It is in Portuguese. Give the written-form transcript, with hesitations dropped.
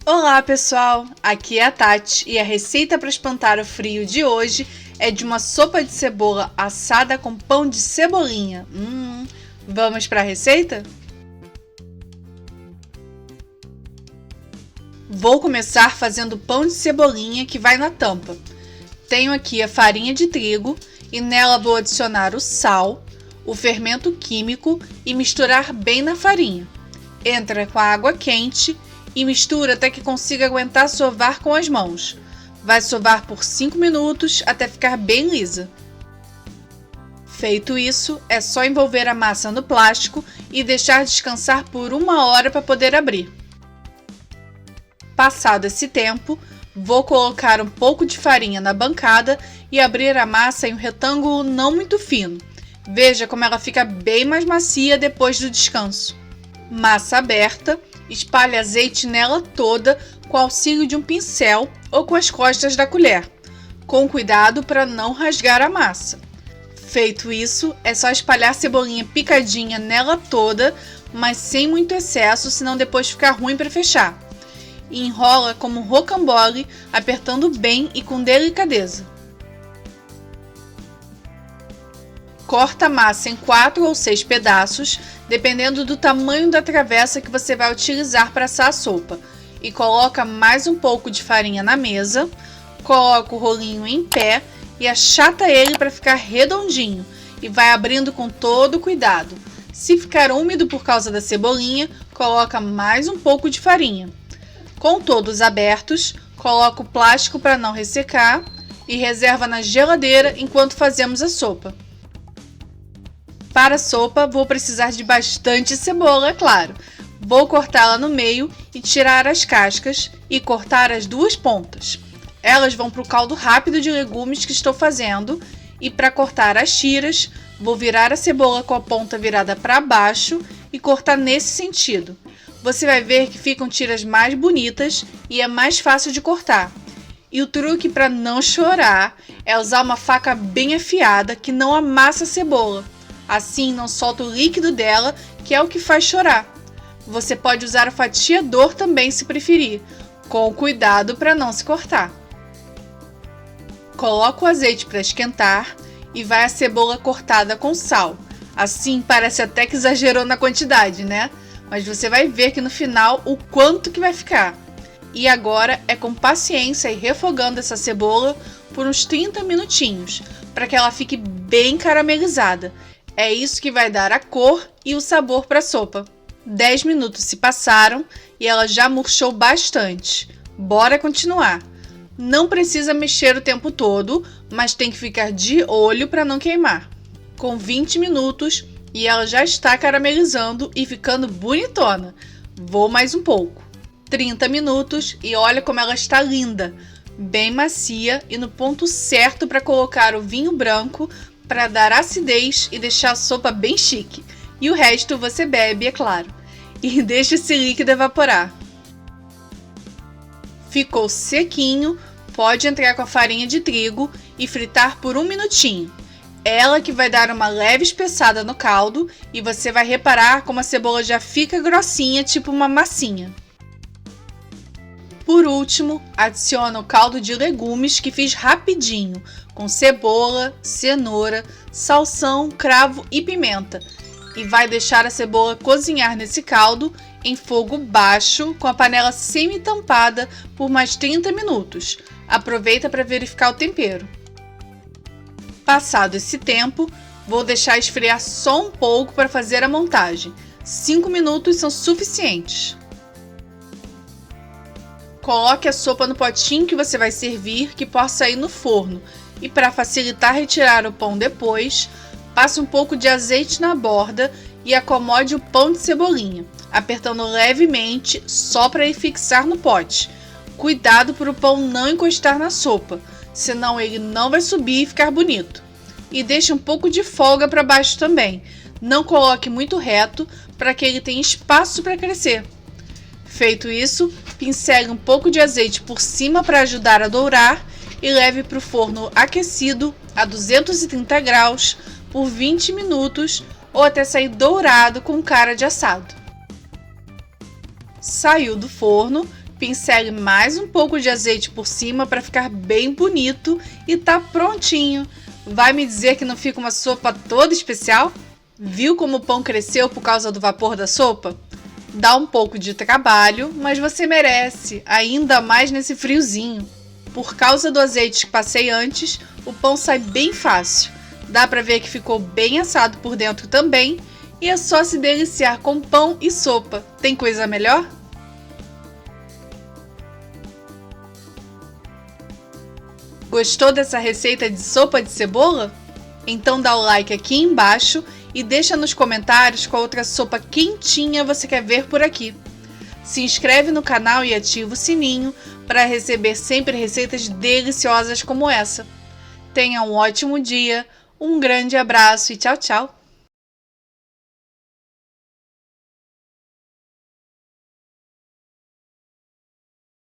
Olá pessoal, aqui é a Tati e a receita para espantar o frio de hoje é de uma sopa de cebola assada com pão de cebolinha. Vamos para a receita? Vou começar fazendo pão de cebolinha que vai na tampa. Tenho aqui a farinha de trigo e nela vou adicionar o sal, o fermento químico e misturar bem na farinha. Entra com a água quente e mistura até que consiga aguentar sovar com as mãos. Vai sovar por 5 minutos até ficar bem lisa. Feito isso, é só envolver a massa no plástico e deixar descansar por 1 hora para poder abrir. Passado esse tempo, vou colocar um pouco de farinha na bancada e abrir a massa em um retângulo não muito fino. Veja como ela fica bem mais macia depois do descanso. Massa aberta, espalhe azeite nela toda com o auxílio de um pincel ou com as costas da colher, com cuidado para não rasgar a massa. Feito isso, é só espalhar cebolinha picadinha nela toda, mas sem muito excesso, senão depois fica ruim para fechar. E enrola como um rocambole, apertando bem e com delicadeza. Corta a massa em 4 ou 6 pedaços, dependendo do tamanho da travessa que você vai utilizar para assar a sopa. E coloca mais um pouco de farinha na mesa, coloca o rolinho em pé e achata ele para ficar redondinho e vai abrindo com todo cuidado. Se ficar úmido por causa da cebolinha, coloca mais um pouco de farinha. Com todos abertos, coloca o plástico para não ressecar e reserva na geladeira enquanto fazemos a sopa. Para a sopa, vou precisar de bastante cebola, é claro. Vou cortá-la no meio e tirar as cascas e cortar as 2 pontas. Elas vão para o caldo rápido de legumes que estou fazendo e para cortar as tiras, vou virar a cebola com a ponta virada para baixo e cortar nesse sentido. Você vai ver que ficam tiras mais bonitas e é mais fácil de cortar. E o truque para não chorar é usar uma faca bem afiada que não amassa a cebola. Assim não solta o líquido dela, que é o que faz chorar. Você pode usar o fatiador também se preferir, com cuidado para não se cortar. Coloca o azeite para esquentar e vai a cebola cortada com sal. Assim parece até que exagerou na quantidade, né? Mas você vai ver que no final o quanto que vai ficar. E agora é com paciência e refogando essa cebola por uns 30 minutinhos, para que ela fique bem caramelizada. É isso que vai dar a cor e o sabor para a sopa. 10 minutos se passaram e ela já murchou bastante. Bora continuar. Não precisa mexer o tempo todo, mas tem que ficar de olho para não queimar. Com 20 minutos e ela já está caramelizando e ficando bonitona. Vou mais um pouco. 30 minutos e olha como ela está linda. Bem macia e no ponto certo para colocar o vinho branco para dar acidez e deixar a sopa bem chique. E o resto você bebe, é claro. E deixa esse líquido evaporar. Ficou sequinho, pode entrar com a farinha de trigo e fritar por 1 minutinho. Ela que vai dar uma leve espessada no caldo e você vai reparar como a cebola já fica grossinha, tipo uma massinha. Por último, adiciona o caldo de legumes que fiz rapidinho, com cebola, cenoura, salsão, cravo e pimenta. E vai deixar a cebola cozinhar nesse caldo em fogo baixo, com a panela semi-tampada por mais 30 minutos. Aproveita para verificar o tempero. Passado esse tempo, vou deixar esfriar só um pouco para fazer a montagem. 5 minutos são suficientes. Coloque a sopa no potinho que você vai servir, que possa ir no forno. E para facilitar retirar o pão depois, passe um pouco de azeite na borda e acomode o pão de cebolinha, apertando levemente só para ele fixar no pote. Cuidado para o pão não encostar na sopa, senão ele não vai subir e ficar bonito. E deixe um pouco de folga para baixo também. Não coloque muito reto para que ele tenha espaço para crescer. Feito isso, pincele um pouco de azeite por cima para ajudar a dourar e leve para o forno aquecido a 230 graus por 20 minutos ou até sair dourado com cara de assado. Saiu do forno, pincele mais um pouco de azeite por cima para ficar bem bonito e tá prontinho. Vai me dizer que não fica uma sopa toda especial? Viu como o pão cresceu por causa do vapor da sopa? Dá um pouco de trabalho, mas você merece, ainda mais nesse friozinho. Por causa do azeite que passei antes, o pão sai bem fácil. Dá para ver que ficou bem assado por dentro também, e é só se deliciar com pão e sopa. Tem coisa melhor? Gostou dessa receita de sopa de cebola? Então dá o like aqui embaixo e deixa nos comentários qual outra sopa quentinha você quer ver por aqui. Se inscreve no canal e ativa o sininho para receber sempre receitas deliciosas como essa. Tenha um ótimo dia, um grande abraço e tchau, tchau!